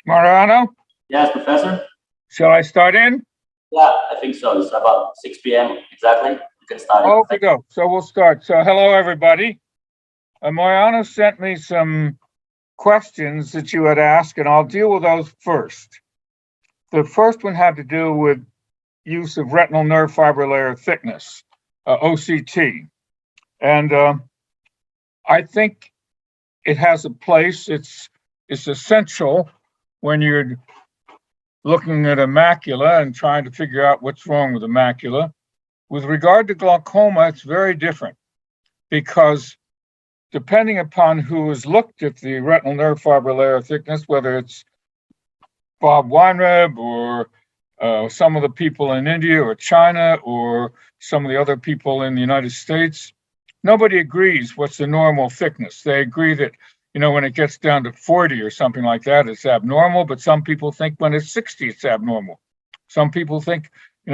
Mariano, Yes, Professor? shall I start in? Yeah, I think so. It's about 6 p.m. exactly. You can start it. Oh, we go. So we'll start. So hello, everybody. Mariano sent me some questions that you had asked, and I'll deal with those first. The first one had to do with use of retinal nerve fiber layer thickness, OCT. And I think it has a place. It's essential when you're looking at a macula and trying to figure out what's wrong with the macula. With regard to glaucoma, it's very different because depending upon who has looked at the retinal nerve fiber layer thickness, whether it's Bob Weinreb or some of the people in India or China or some of the other people in the United States, nobody agrees what's the normal thickness. They agree that, when it gets down to 40 or something like that, it's abnormal, but some people think when it's 60, it's abnormal. Some people think,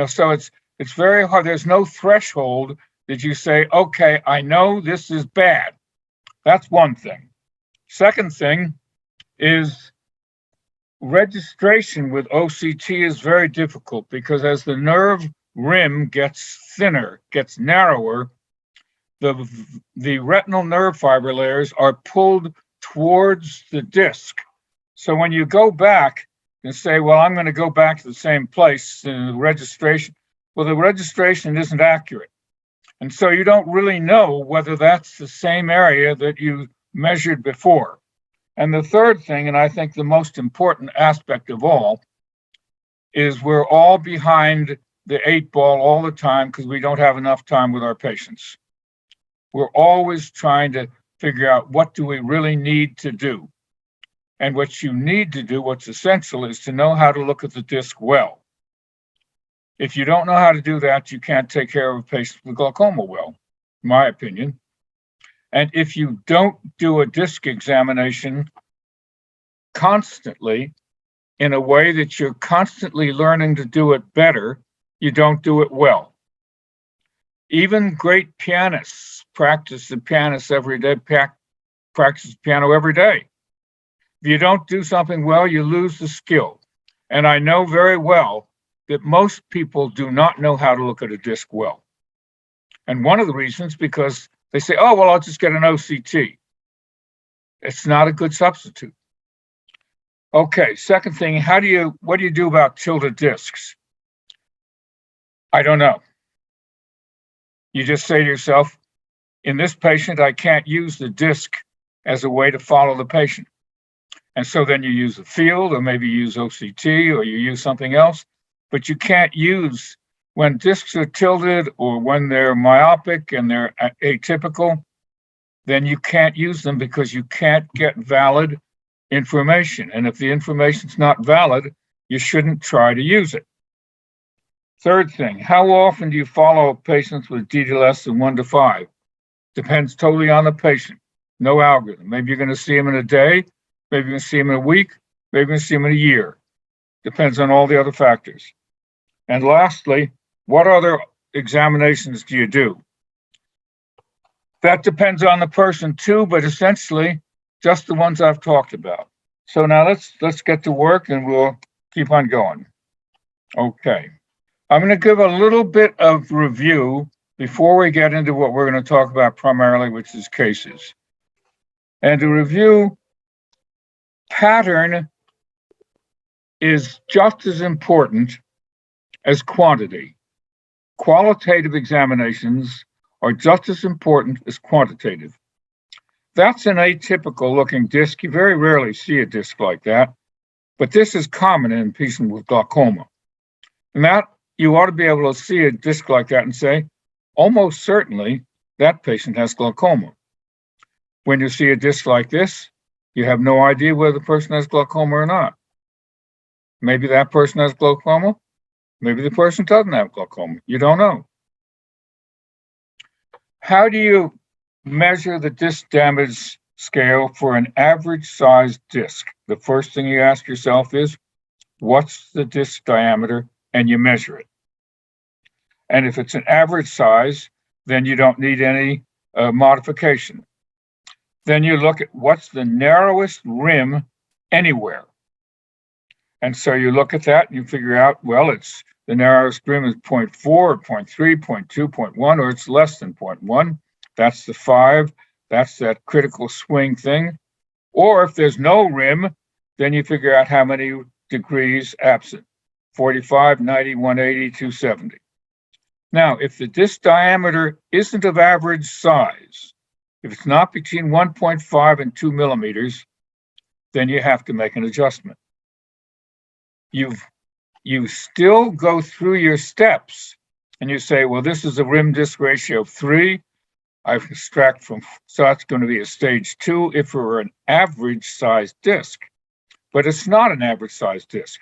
so it's very hard. There's no threshold that you say, okay, I know this is bad. That's one thing. Second thing is registration with OCT is very difficult because as the nerve rim gets thinner, gets narrower, the retinal nerve fiber layers are pulled towards the disc. So when you go back and say, well, I'm going to go back to the same place in the registration, well, the registration isn't accurate. And so you don't really know whether that's the same area that you measured before. And the third thing, and I think the most important aspect of all, is we're all behind the 8 ball all the time because we don't have enough time with our patients. We're always trying to figure out what do we really need to do. And what you need to do, what's essential, is to know how to look at the disc well. If you don't know how to do that, you can't take care of a patient with glaucoma well, in my opinion. And if you don't do a disc examination constantly, in a way that you're constantly learning to do it better, you don't do it well. Even great pianists practice the pianist every day, practice piano every day. If you don't do something well, you lose the skill. And I know very well that most people do not know how to look at a disc well. And one of the reasons, because they say, oh, well, I'll just get an OCT. It's not a good substitute. Okay, second thing, what do you do about tilted discs? I don't know. You just say to yourself, in this patient, I can't use the disc as a way to follow the patient. And so then you use a field, or maybe you use OCT, or you use something else, but you can't use, when discs are tilted or when they're myopic and they're atypical, then you can't use them because you can't get valid information. And if the information's not valid, you shouldn't try to use it. Third thing, how often do you follow patients with DDLS in 1 to 5? Depends totally on the patient. No algorithm. Maybe you're going to see them in a day, maybe you're going to see them in a week, maybe you're going to see them in a year. Depends on all the other factors. And lastly, what other examinations do you do? That depends on the person too, but essentially just the ones I've talked about. So now let's get to work and we'll keep on going. Okay. I'm going to give a little bit of review before we get into what we're going to talk about primarily, which is cases. And to review, pattern is just as important as quantity. Qualitative examinations are just as important as quantitative. That's an atypical looking disc. You very rarely see a disc like that, but this is common in patients with glaucoma. And that you ought to be able to see a disc like that and say, almost certainly that patient has glaucoma. When you see a disc like this, you have no idea whether the person has glaucoma or not. Maybe that person has glaucoma. Maybe the person doesn't have glaucoma. You don't know. How do you measure the disc damage scale for an average sized disc? The first thing you ask yourself is, what's the disc diameter? And you measure it. And if it's an average size, then you don't need any modification. Then you look at what's the narrowest rim anywhere. And so you look at that and you figure out, well, it's the narrowest rim is 0.4, or 0.3, 0.2, 0.1, or it's less than 0.1. That's the 5. That's that critical swing thing. Or if there's no rim, then you figure out how many degrees absent. 45, 90, 180, 270. Now, if the disc diameter isn't of average size, if it's not between 1.5 and 2 millimeters, then you have to make an adjustment. You still go through your steps and you say, well, this is a rim disc ratio of 3. I've extracted from, so that's going to be a stage 2 if it were an average size disc, but it's not an average size disc.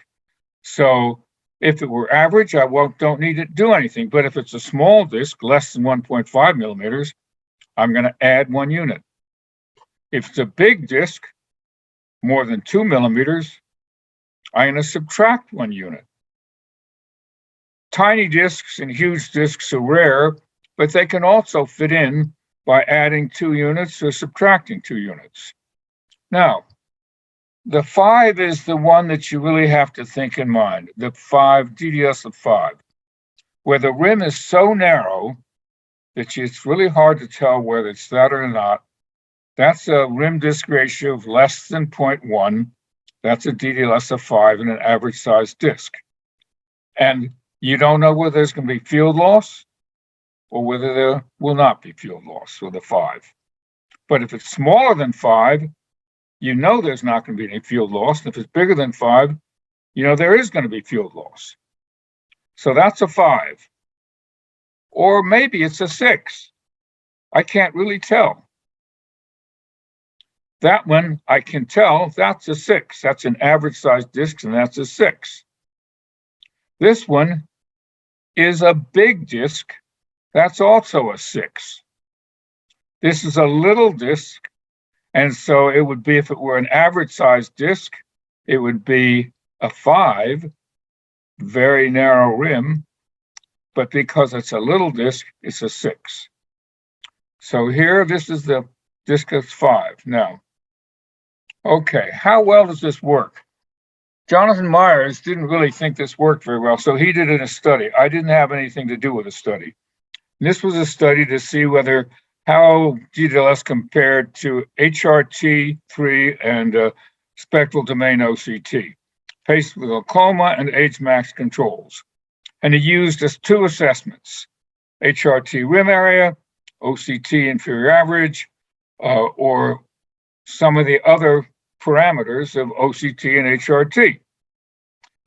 So if it were average, I don't need to do anything. But if it's a small disc, less than 1.5 millimeters, I'm going to add 1 unit. If it's a big disc, more than 2 millimeters, I'm going to subtract 1 unit. Tiny discs and huge discs are rare, but they can also fit in by adding 2 units or subtracting 2 units. Now, the 5 is the one that you really have to think in mind, the 5, DDLS of 5, where the rim is so narrow that it's really hard to tell whether it's that or not. That's a rim disc ratio of less than 0.1. That's a DDLS of 5 in an average size disc. And you don't know whether there's going to be field loss or whether there will not be field loss with a 5. But if it's smaller than 5, you know there's not going to be any field loss. And if it's bigger than 5, you know there is going to be field loss. So that's a 5. Or maybe it's a 6. I can't really tell. That one, I can tell, that's a 6. That's an average size disc, and that's a 6. This one is a big disc. That's also a 6. This is a little disc, and so it would be, if it were an average size disc, it would be a 5, very narrow rim, but because it's a little disc, it's a 6. So here, this is the disc that's 5. Now, okay, how well does this work? Jonathan Myers didn't really think this worked very well, so he did it in a study. I didn't have anything to do with the study. And this was a study to see how DDLS compared to HRT3 and spectral domain OCT, patients with glaucoma and age-max controls. And he used 2 assessments, HRT rim area, OCT inferior average, or some of the other parameters of OCT and HRT.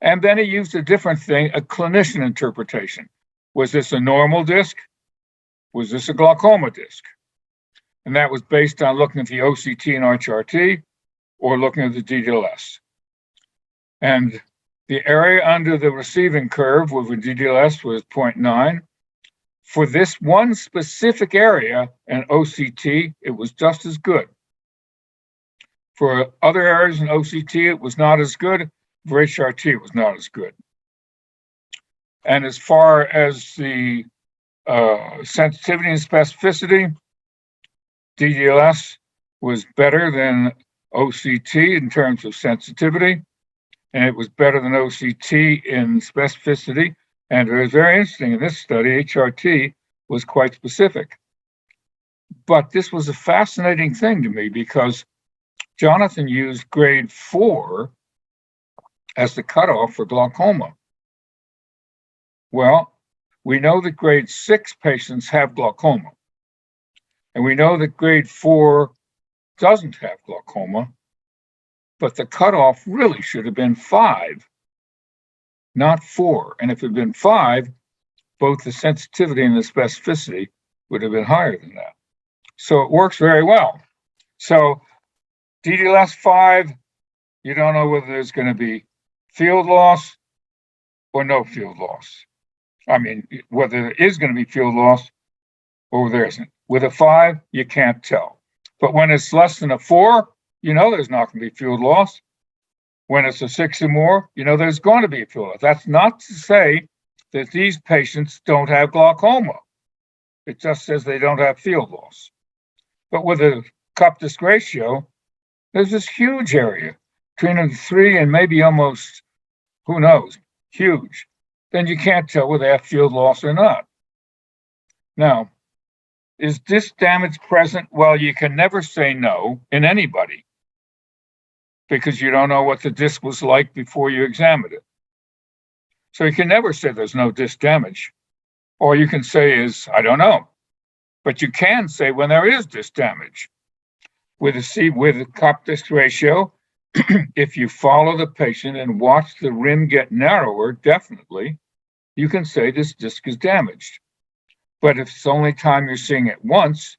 And then he used a different thing, a clinician interpretation. Was this a normal disc? Was this a glaucoma disc? And that was based on looking at the OCT and HRT or looking at the DDLS. And the area under the receiving curve with the DDLS was 0.9. For this one specific area and OCT, it was just as good. For other areas in OCT, it was not as good. For HRT, it was not as good. And as far as the sensitivity and specificity, DDLS was better than OCT in terms of sensitivity, and it was better than OCT in specificity. And it was very interesting in this study, HRT was quite specific. But this was a fascinating thing to me because Jonathan used grade 4 as the cutoff for glaucoma. Well, we know that grade 6 patients have glaucoma. And we know that grade 4 doesn't have glaucoma, but the cutoff really should have been 5, not 4. And if it had been 5, both the sensitivity and the specificity would have been higher than that. So it works very well. So DDLS 5, you don't know whether there's going to be field loss or no field loss. I mean, whether there is going to be field loss or there isn't. With a 5, you can't tell. But when it's less than a 4, you know there's not going to be field loss. When it's a 6 or more, you know there's going to be a field loss. That's not to say that these patients don't have glaucoma. It just says they don't have field loss. But with a cup disc ratio, there's this huge area between the 3 and maybe almost who knows, huge, then you can't tell whether they have field loss or not. Now, is disc damage present? Well, you can never say no in anybody because you don't know what the disc was like before you examined it. So you can never say there's no disc damage. All you can say is, I don't know. But you can say when there is disc damage. With a cup disc ratio, if you follow the patient and watch the rim get narrower, definitely, you can say this disc is damaged. But if it's the only time you're seeing it once,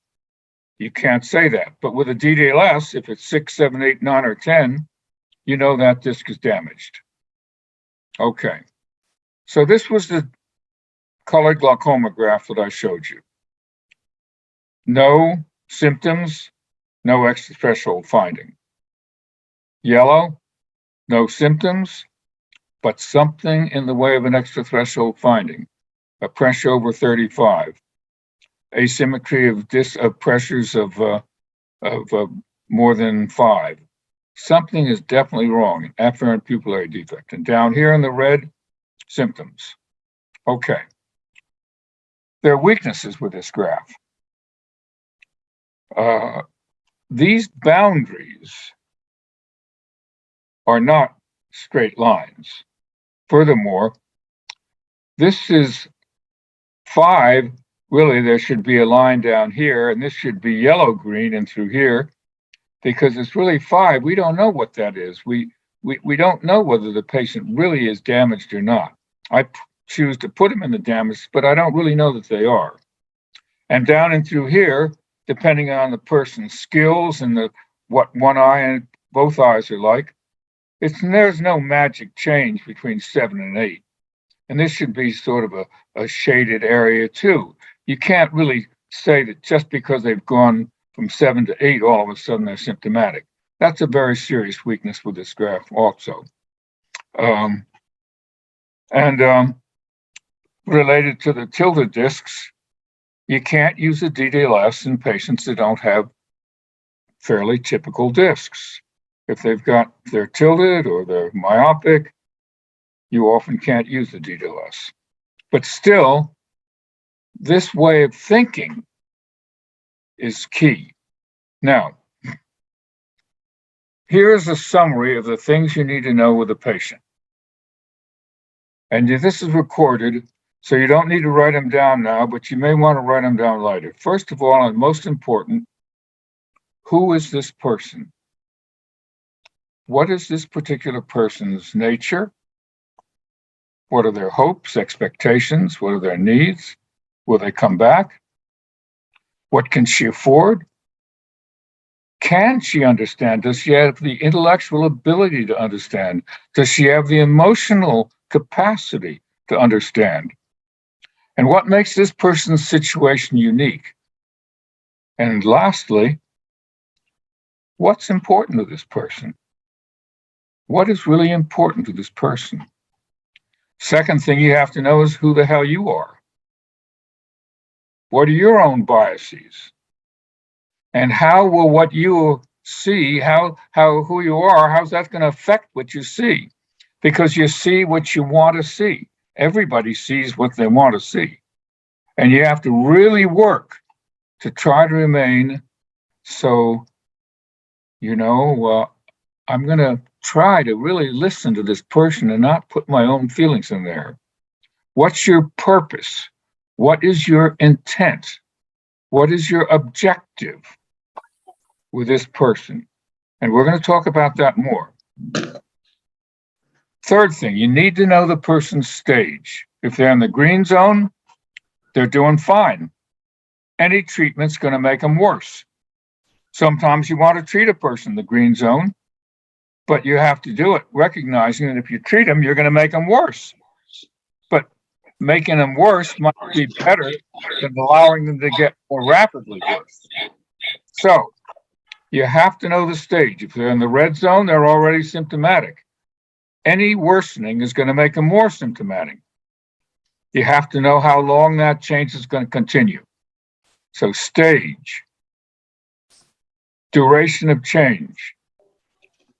you can't say that. But with a DDLS, if it's 6, 7, 8, 9, or 10, you know that disc is damaged. Okay. So this was the colored glaucoma graph that I showed you. No symptoms, no extra threshold finding. Yellow, no symptoms, but something in the way of an extra threshold finding. A pressure over 35, asymmetry of pressures of more than 5. Something is definitely wrong, an afferent pupillary defect. And down here in the red, symptoms. Okay. There are weaknesses with this graph. These boundaries are not straight lines. Furthermore, this is 5, really there should be a line down here, and this should be yellow-green and through here, because it's really 5. We don't know what that is. We don't know whether the patient really is damaged or not. I choose to put them in the damaged, but I don't really know that they are. And down and through here, depending on the person's skills and what one eye and both eyes are like, there's no magic change between 7 and 8. And this should be sort of a shaded area too. You can't really say that just because they've gone from 7 to 8, all of a sudden they're symptomatic. That's a very serious weakness with this graph also. Related to the tilted discs, you can't use a DDLS in patients that don't have fairly typical discs. If they're tilted or they're myopic, you often can't use the DDLS. But still, this way of thinking is key. Now, here's a summary of the things you need to know with a patient. And this is recorded, so you don't need to write them down now, but you may want to write them down later. First of all, and most important, who is this person? What is this particular person's nature? What are their hopes, expectations? What are their needs? Will they come back? What can she afford? Can she understand? Does she have the intellectual ability to understand? Does she have the emotional capacity to understand? And what makes this person's situation unique? And lastly, what's important to this person? What is really important to this person? Second thing you have to know is who the hell you are. What are your own biases? And how will what you see, who you are, how's that going to affect what you see? Because you see what you want to see. Everybody sees what they want to see. And you have to really work to try to remain so, I'm going to try to really listen to this person and not put my own feelings in there. What's your purpose? What is your intent? What is your objective with this person? And we're going to talk about that more. Third thing, you need to know the person's stage. If they're in the green zone, they're doing fine. Any treatment's going to make them worse. Sometimes you want to treat a person in the green zone, but you have to do it recognizing that if you treat them, you're going to make them worse. But making them worse might be better than allowing them to get more rapidly worse. So you have to know the stage. If they're in the red zone, they're already symptomatic. Any worsening is going to make them more symptomatic. You have to know how long that change is going to continue. So stage, duration of change,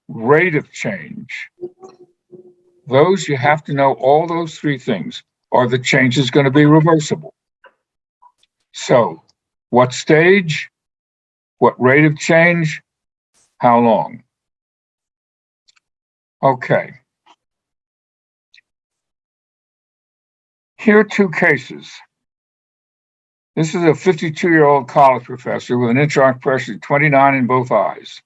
rate of change, Those, you have to know all those three things. Are the changes going to be reversible? So, what stage? What rate of change? How long? Okay. Here are two cases. This is a 52-year-old college professor with an intraocular pressure of 29 in both eyes.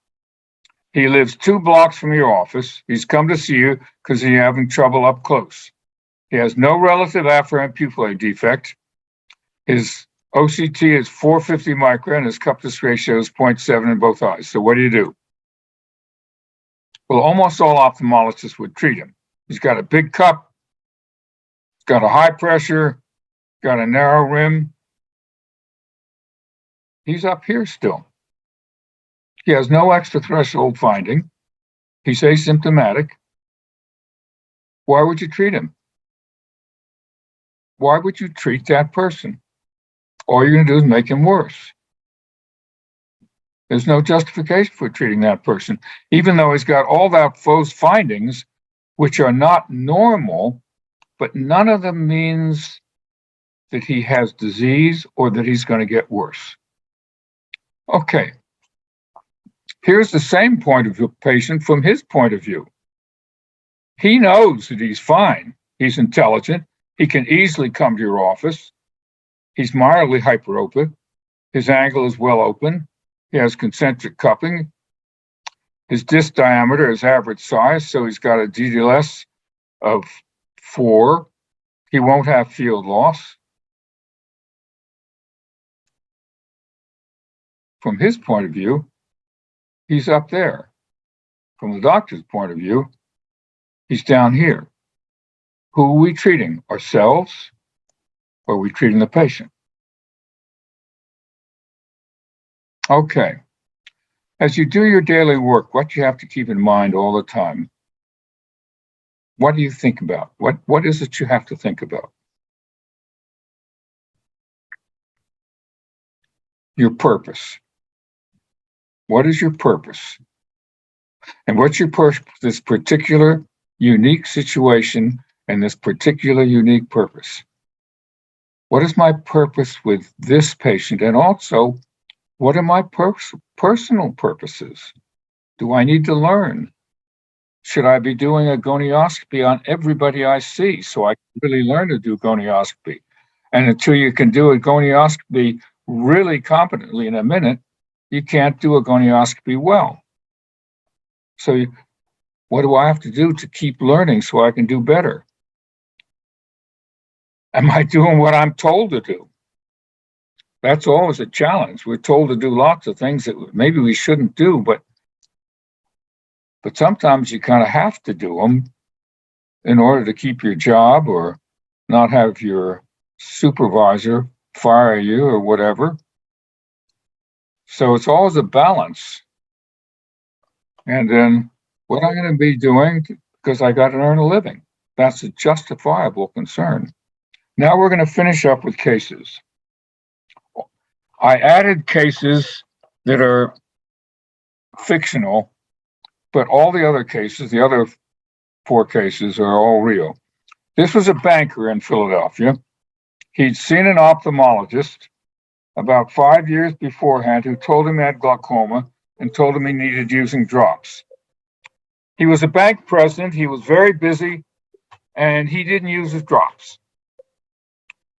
He lives 2 blocks from your office. He's come to see you because he's having trouble up close. He has no relative afferent pupillary defect. His OCT is 450 micron. His cup-to ratio is 0.7 in both eyes. So what do you do? Well, almost all ophthalmologists would treat him. He's got a big cup, got a high pressure, got a narrow rim. He's up here still. He has no extra threshold finding. He's asymptomatic. Why would you treat him? Why would you treat that person? All you're going to do is make him worse. There's no justification for treating that person, even though he's got all those findings, which are not normal, but none of them means that he has disease or that he's going to get worse. Okay. Here's the same point of view patient from his point of view. He knows that he's fine. He's intelligent. He can easily come to your office. He's mildly hyperopic. His angle is well open. He has concentric cupping. His disc diameter is average size, so he's got a DDLS of 4. He won't have field loss. From his point of view, he's up there. From the doctor's point of view, he's down here. Who are we treating? Ourselves, or are we treating the patient? Okay. As you do your daily work, what you have to keep in mind all the time, what do you think about? What is it you have to think about? Your purpose. What is your purpose? And what's your purpose for this particular unique situation and this particular unique purpose? What is my purpose with this patient? And also, what are my personal purposes? Do I need to learn? Should I be doing a gonioscopy on everybody I see so I can really learn to do gonioscopy? And until you can do a gonioscopy really competently in a minute, you can't do a gonioscopy well. So what do I have to do to keep learning so I can do better? Am I doing what I'm told to do? That's always a challenge. We're told to do lots of things that maybe we shouldn't do, but sometimes you kind of have to do them in order to keep your job or not have your supervisor fire you or whatever. So it's always a balance. And then what I'm going to be doing, because I got to earn a living. That's a justifiable concern. Now we're going to finish up with cases. I added cases that are fictional, but all the other cases, the other 4 cases, are all real. This was a banker in Philadelphia. He'd seen an ophthalmologist about 5 years beforehand who told him he had glaucoma and told him he needed using drops. He was a bank president. He was very busy, and he didn't use his drops.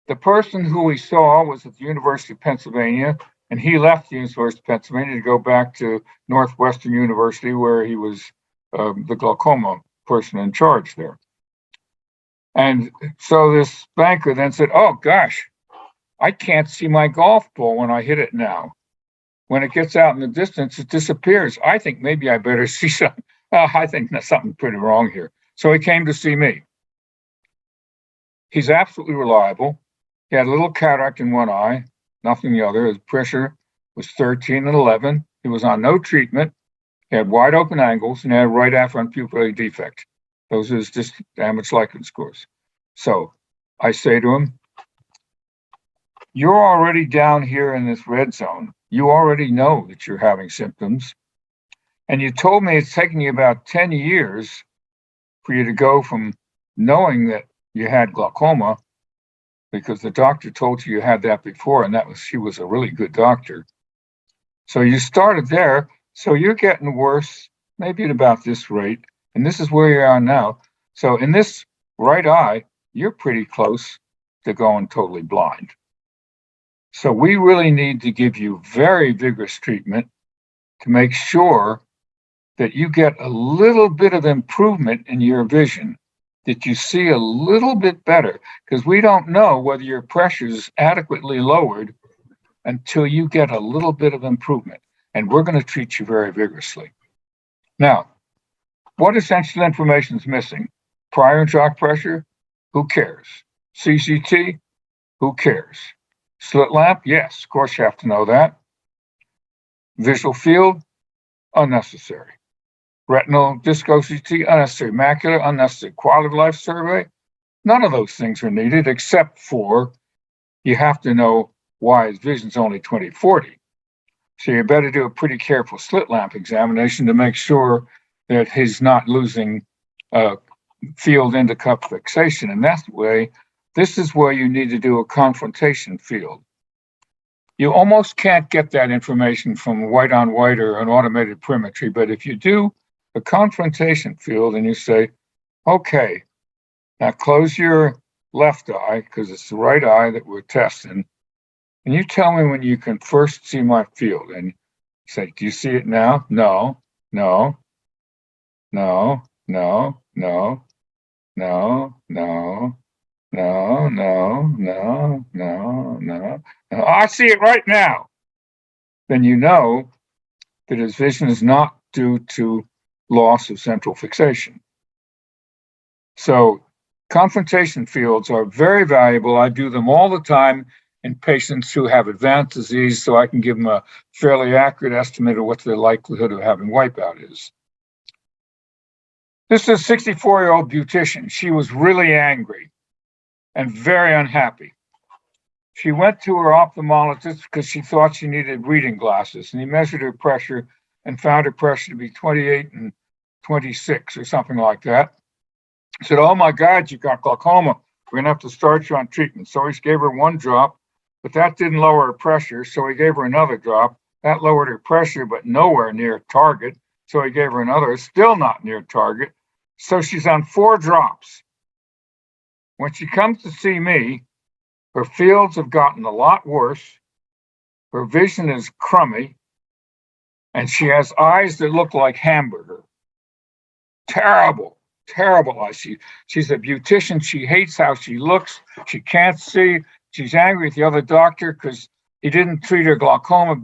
The person who he saw was at the University of Pennsylvania, and he left the University of Pennsylvania to go back to Northwestern University, where he was the glaucoma person in charge there. And so this banker then said, "Oh, gosh, I can't see my golf ball when I hit it now. When it gets out in the distance, it disappears. I think maybe I better see something. I think there's something pretty wrong here." So he came to see me. He's absolutely reliable. He had a little cataract in one eye, nothing the other. His pressure was 13 and 11. He was on no treatment. He had wide open angles and he had right afferent pupillary defect. Those are his damage Likert scores. So I say to him, "You're already down here in this red zone. You already know that you're having symptoms. And you told me it's taking you about 10 years for you to go from knowing that you had glaucoma, because the doctor told you had that before, and she was a really good doctor. So you started there, so you're getting worse, maybe at about this rate, and this is where you are now. So in this right eye, you're pretty close to going totally blind. So we really need to give you very vigorous treatment to make sure that you get a little bit of improvement in your vision, that you see a little bit better, because we don't know whether your pressure is adequately lowered until you get a little bit of improvement. And we're going to treat you very vigorously. Now, what essential information is missing? Prior and shock pressure? Who cares? CCT? Who cares? Slit lamp? Yes, of course you have to know that. Visual field? Unnecessary. Retinal disc OCT? Unnecessary. Macular? Unnecessary. Quality of life survey? None of those things are needed, except for you have to know why his vision's only 20/40. So you better do a pretty careful slit lamp examination to make sure that he's not losing field into cup fixation. And that way, this is where you need to do a confrontation field. You almost can't get that information from white on white or an automated perimetry, but if you do a confrontation field and you say, okay, now close your left eye, because it's the right eye that we're testing, and you tell me when you can first see my field. And you say, do you see it now? No, no, no, no, no, no, no, no, no, no, no, no. I see it right now. Then you know that his vision is not due to loss of central fixation. So confrontation fields are very valuable. I do them all the time in patients who have advanced disease, so I can give them a fairly accurate estimate of what their likelihood of having wipeout is. This is a 64-year-old beautician. She was really angry and very unhappy. She went to her ophthalmologist because she thought she needed reading glasses, and he measured her pressure and found her pressure to be 28 and 26 or something like that. He said, oh my God, you got glaucoma. We're gonna have to start you on treatment. So he gave her one drop, but that didn't lower her pressure. So he gave her another drop. That lowered her pressure, but nowhere near target. So he gave her another, still not near target. So she's on 4 drops. When she comes to see me, her fields have gotten a lot worse. Her vision is crummy, and she has eyes that look like hamburger. Terrible, terrible eyes. She's a beautician. She hates how she looks. She can't see. She's angry at the other doctor because he didn't treat her glaucoma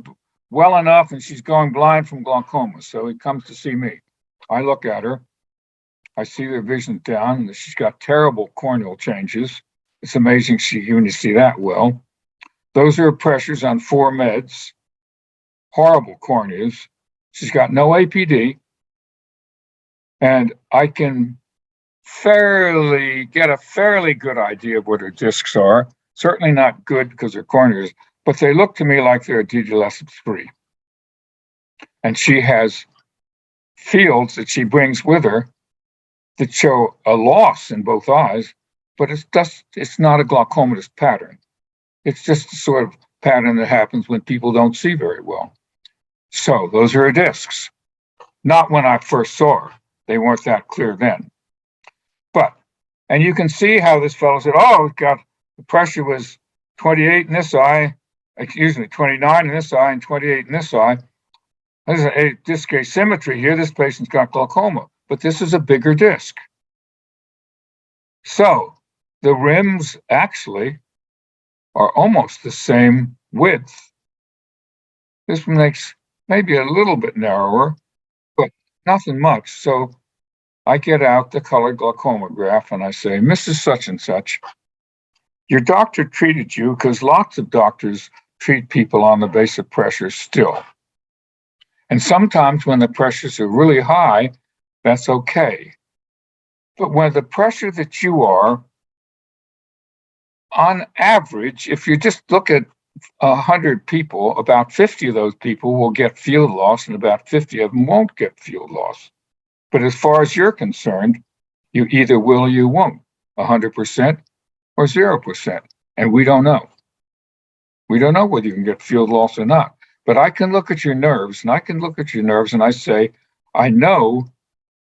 well enough, and she's going blind from glaucoma. So he comes to see me. I look at her. I see her vision down, and she's got terrible corneal changes. It's amazing when you see that well. Those are her pressures on 4 meds. Horrible corneas. She's got no APD. And I can get a fairly good idea of what her discs are. Certainly not good because her corneas, but they look to me like they're a DDLS of 3. And she has fields that she brings with her that show a loss in both eyes, but it's not a glaucomatous pattern. It's just the sort of pattern that happens when people don't see very well. So those are her discs. Not when I first saw her. They weren't that clear then. And you can see how this fellow said, oh, the pressure was 28 in this eye, 29 in this eye and 28 in this eye. There's a disc asymmetry here. This patient's got glaucoma, but this is a bigger disc. So the rims actually are almost the same width. This one makes maybe a little bit narrower, but nothing much. So I get out the colored glaucoma graph and I say, Mrs. Such and Such, your doctor treated you because lots of doctors treat people on the basis of pressure still. And sometimes when the pressures are really high, that's okay. But when the pressure that you are, on average, if you just look at 100 people, about 50 of those people will get field loss and about 50 of them won't get field loss. But as far as you're concerned, You either will or you won't, 100% or 0%. And we don't know. We don't know whether you can get field loss or not. But I can look at your nerves, and I say, I know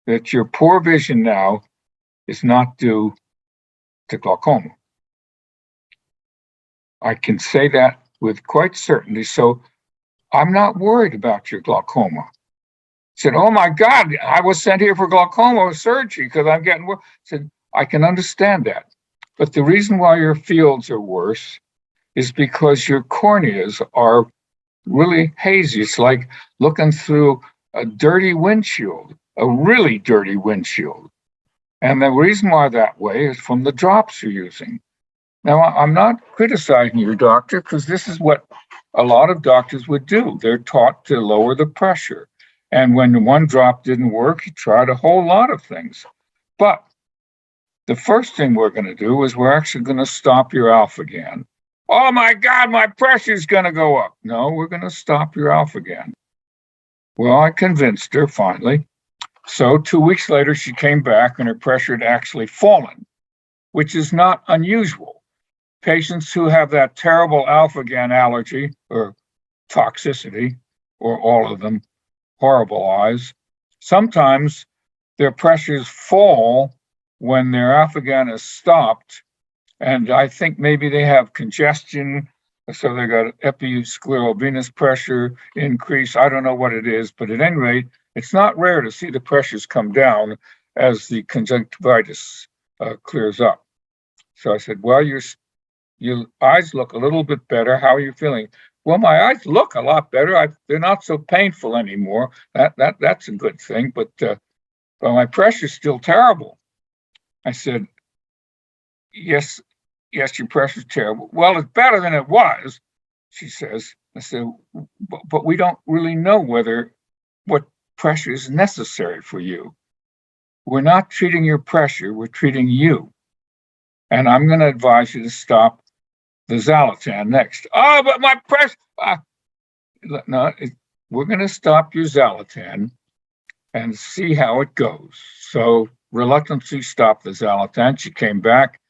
that your poor vision now is not due to glaucoma. I can say that with quite certainty. So I'm not worried about your glaucoma. Said, oh my God, I was sent here for glaucoma surgery because I'm getting worse. Said, I can understand that. But the reason why your fields are worse is because your corneas are really hazy. It's like looking through a dirty windshield, a really dirty windshield. And the reason why that way is from the drops you're using. Now, I'm not criticizing your doctor because this is what a lot of doctors would do. They're taught to lower the pressure. And when one drop didn't work, he tried a whole lot of things. But the first thing we're going to do is we're actually going to stop your alpha-GAN. Oh my God, my pressure's going to go up. No, we're going to stop your alpha-GAN. Well, I convinced her finally. So 2 weeks later, she came back and her pressure had actually fallen, which is not unusual. Patients who have that terrible alpha-GAN allergy or toxicity, or all of them, horrible eyes, sometimes their pressures fall when their alpha-GAN is stopped. And I think maybe they have congestion, so they got episcleral venous pressure increase. I don't know what it is, but at any rate, it's not rare to see the pressures come down as the conjunctivitis clears up. So I said, well, your eyes look a little bit better. How are you feeling? Well, my eyes look a lot better. They're not so painful anymore. That's a good thing, but my pressure's still terrible. I said, yes, your pressure's terrible. Well, it's better than it was, she says. I said, but we don't really know what pressure is necessary for you. We're not treating your pressure, we're treating you. And I'm going to advise you to stop the Zalatan next. Oh, but my pressure. No, we're going to stop your Zalatan and see how it goes. So reluctantly stopped the Zalatan. She came back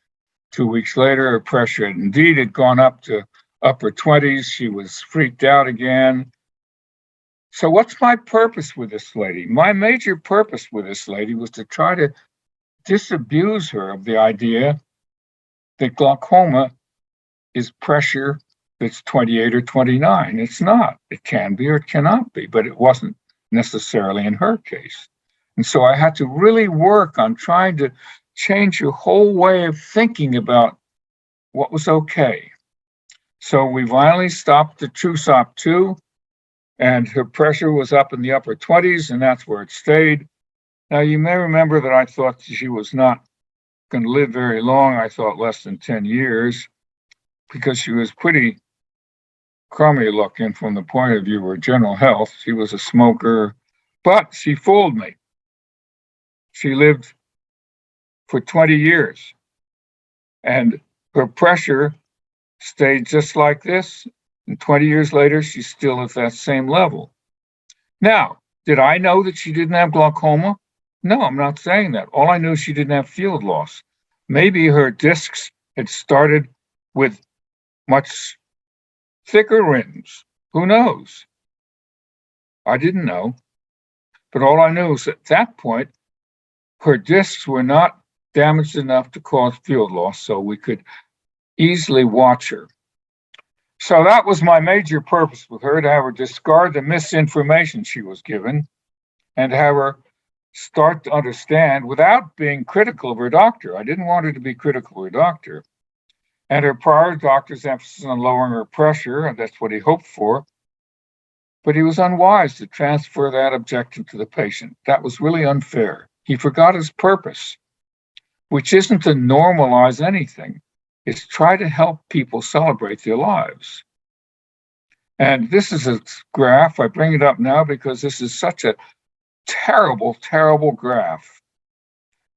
2 weeks later. Her pressure had gone up to upper 20s. She was freaked out again. So what's my purpose with this lady? My major purpose with this lady was to try to disabuse her of the idea that glaucoma is pressure that's 28 or 29. It's not. It can be or it cannot be, but it wasn't necessarily in her case. And so I had to really work on trying to change your whole way of thinking about what was okay. So we finally stopped the TruSop2, and her pressure was up in the upper 20s, and that's where it stayed. Now, you may remember that I thought she was not going to live very long. I thought less than 10 years, because she was pretty crummy looking from the point of view of her general health. She was a smoker, but she fooled me. She lived for 20 years, and her pressure stayed just like this. And 20 years later, she's still at that same level. Now, did I know that she didn't have glaucoma? No, I'm not saying that. All I knew, she didn't have field loss. Maybe her discs had started with much thicker rims. Who knows? I didn't know. But all I knew is at that point, her discs were not damaged enough to cause field loss, so we could easily watch her. So that was my major purpose with her, to have her discard the misinformation she was given and have her start to understand without being critical of her doctor. I didn't want her to be critical of her doctor. And her prior doctor's emphasis on lowering her pressure, and that's what he hoped for. But he was unwise to transfer that objective to the patient. That was really unfair. He forgot his purpose, which isn't to normalize anything. It's try to help people celebrate their lives. And this is a graph. I bring it up now because this is such a terrible, terrible graph.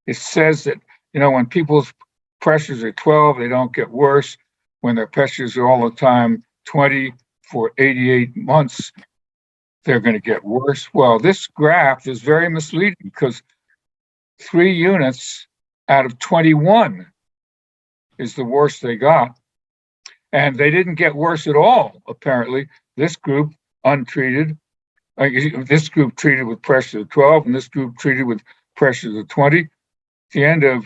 It says that, when people's pressures are 12, they don't get worse. When their pressures are all the time 20 for 88 months, they're going to get worse. Well, this graph is very misleading because 3 units out of 21 is the worst they got. And they didn't get worse at all, apparently. This group untreated, this group treated with pressure of 12, and this group treated with pressure of 20. At the end of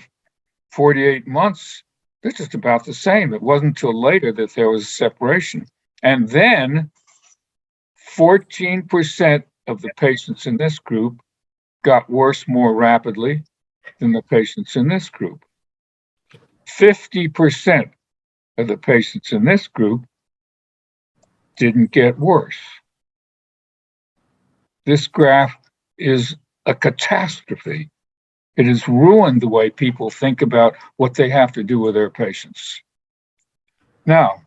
48 months, they're just about the same. It wasn't until later that there was a separation. And then 14% of the patients in this group got worse more rapidly than the patients in this group. 50% of the patients in this group didn't get worse. This graph is a catastrophe. It has ruined the way people think about what they have to do with their patients. Now,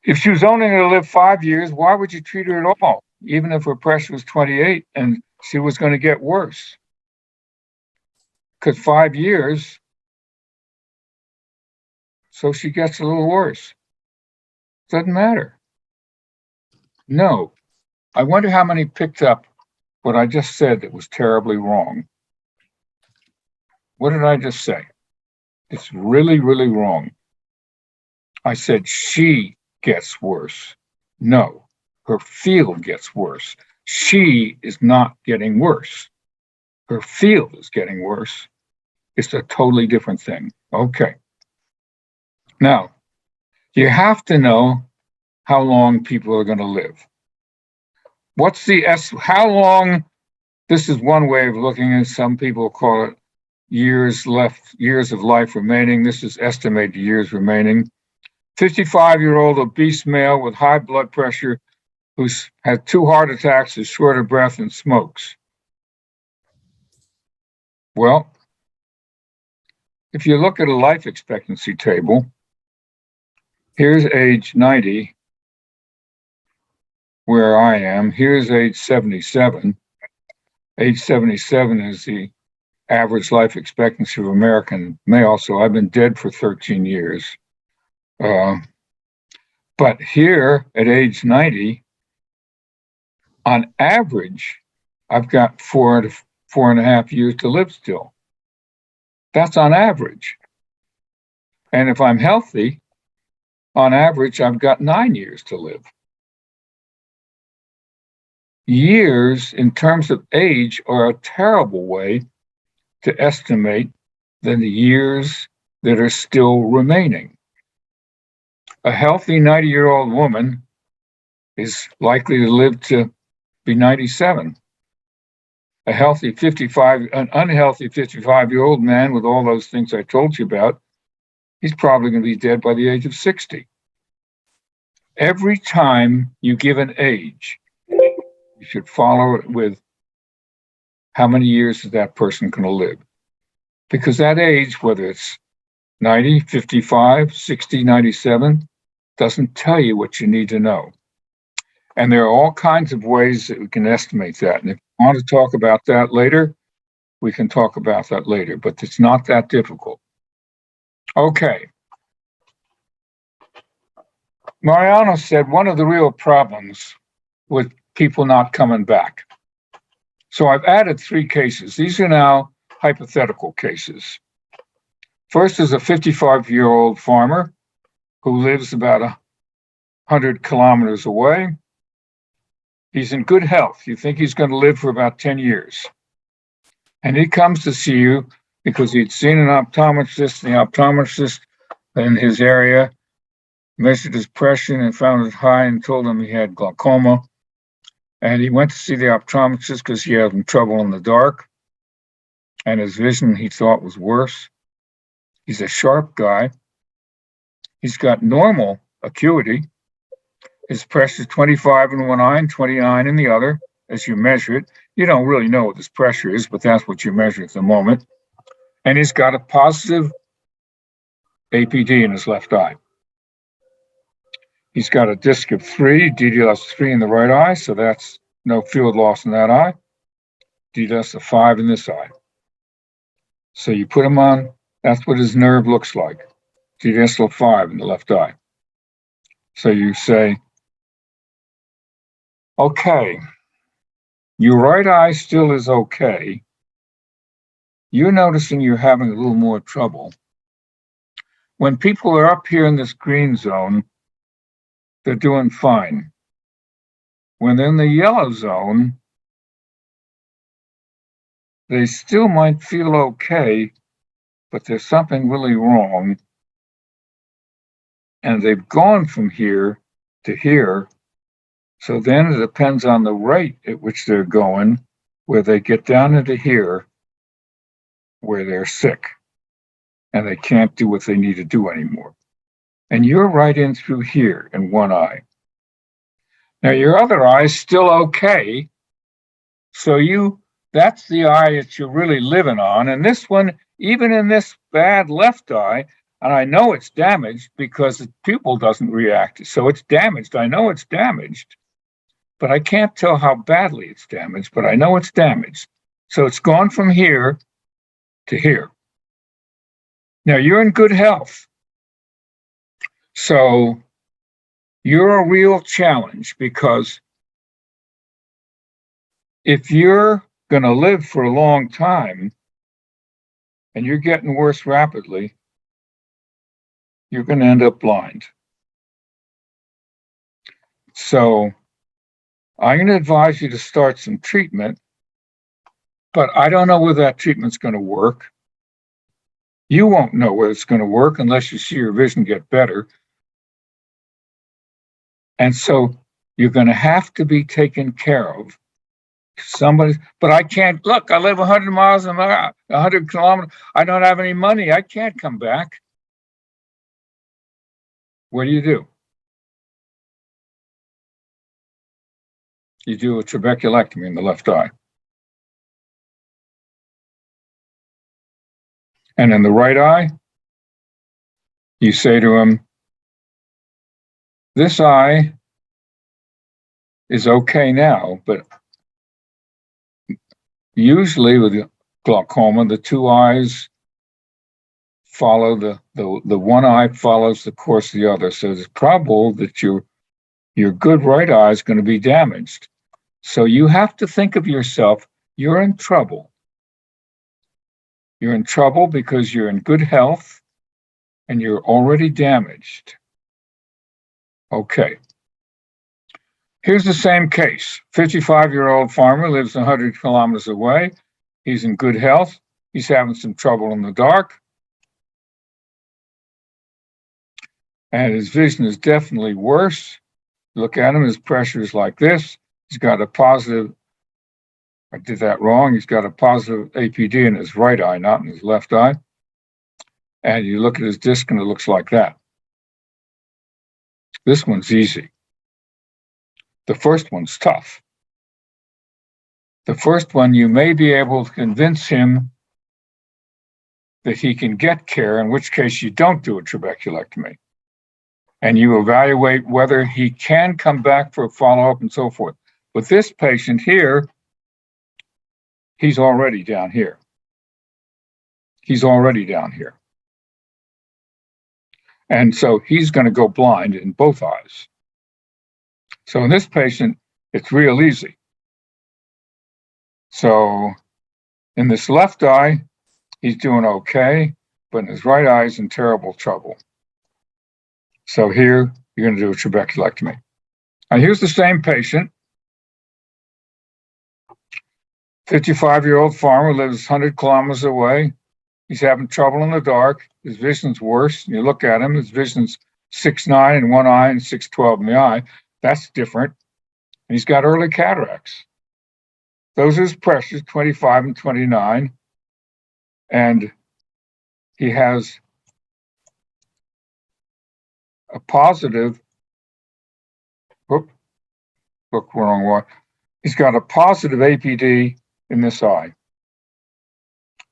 if she was only going to live 5 years, why would you treat her at all? Even if her pressure was 28 and she was going to get worse. Because 5 years, so she gets a little worse. Doesn't matter. No. I wonder how many picked up what I just said that was terribly wrong. What did I just say? It's really, really wrong. I said she gets worse. No, her field gets worse. She is not getting worse. Her field is getting worse. It's a totally different thing. Okay. Now, you have to know how long people are going to live. How long? This is one way of looking at it. Some people call it years of life remaining. This is estimated years remaining. 55-year-old obese male with high blood pressure who's had 2 heart attacks, is short of breath, and smokes. Well, if you look at a life expectancy table, here's age 90, where I am. Here's age 77. Age 77 is the average life expectancy of American male, so I've been dead for 13 years. But here at age 90, on average, I've got 4.5 years to live still. That's on average. And if I'm healthy, on average, I've got 9 years to live. Years in terms of age are a terrible way to estimate the years that are still remaining. A healthy 90-year-old woman is likely to live to be 97. An unhealthy 55-year-old man with all those things I told you about, he's probably going to be dead by the age of 60. Every time you give an age, you should follow it with how many years is that person going to live? Because that age, whether it's 90, 55, 60, 97, doesn't tell you what you need to know. And there are all kinds of ways that we can estimate that. And if you want to talk about that later, we can talk about that later, but it's not that difficult. Okay. Mariano said one of the real problems with people not coming back. So I've added 3 cases. These are now hypothetical cases. First is a 55-year-old farmer who lives about 100 kilometers away. He's in good health. You think he's going to live for about 10 years. And he comes to see you because he'd seen an optometrist, and the optometrist in his area measured his pressure and found it high and told him he had glaucoma. And he went to see the optometrist because he had trouble in the dark. And his vision, he thought, was worse. He's a sharp guy. He's got normal acuity. His pressure is 25 in one eye and 29 in the other as you measure it. You don't really know what his pressure is, but that's what you measure at the moment. And he's got a positive APD in his left eye. He's got a disc of 3, DDLS 3 in the right eye, so that's no field loss in that eye. DDLS of 5 in this eye. So you put him on, that's what his nerve looks like. DDLS of 5 in the left eye. So you say, okay, your right eye still is okay. you're noticing you're having a little more trouble. When people are up here in this green zone, they're doing fine. When they're in the yellow zone, they still might feel okay, but there's something really wrong. And they've gone from here to here. So then it depends on the rate at which they're going, where they get down into here, where they're sick and they can't do what they need to do anymore. And you're right in through here in one eye. Now your other eye is still okay. So that's the eye that you're really living on. And this one, even in this bad left eye, and I know it's damaged because the pupil doesn't react. So it's damaged. I know it's damaged, but I can't tell how badly it's damaged, but I know it's damaged. So it's gone from here to here. Now you're in good health. So you're a real challenge, because if you're going to live for a long time and you're getting worse rapidly, you're going to end up blind. So I'm going to advise you to start some treatment, but I don't know whether that treatment's going to work. You won't know whether it's going to work unless you see your vision get better. And so you're going to have to be taken care of. But I can't, look, I live 100 miles an hour, 100 kilometers. I don't have any money. I can't come back. What do? You do a trabeculectomy in the left eye. And in the right eye, you say to him, this eye is okay now, but usually with glaucoma, the two eyes follow the one eye follows the course of the other. So it's probable that your good right eye is going to be damaged. So you have to think of yourself, you're in trouble. You're in trouble because you're in good health and you're already damaged. Okay. Here's the same case. 55-year-old farmer lives 100 kilometers away. He's in good health. He's having some trouble in the dark. And his vision is definitely worse. Look at him, his pressure is like this. He's got a positive, I did that wrong. He's got a positive APD in his right eye, not in his left eye. And you look at his disc and it looks like that. This one's easy. The first one's tough. The first one, you may be able to convince him that he can get care, in which case you don't do a trabeculectomy. And you evaluate whether he can come back for a follow-up and so forth. With this patient here, he's already down here. He's already down here. And so he's going to go blind in both eyes. So in this patient, it's real easy. So in this left eye, he's doing okay, but in his right eye, he's in terrible trouble. So here, you're going to do a trabeculectomy. Now here's the same patient. 55-year-old farmer lives 100 kilometers away. He's having trouble in the dark. His vision's worse. You look at him, his vision's 6.9 in one eye and 6.12 in the eye. That's different. And he's got early cataracts. Those are his pressures, 25 and 29. And he has a positive, look, wrong one. He's got a positive APD in this eye.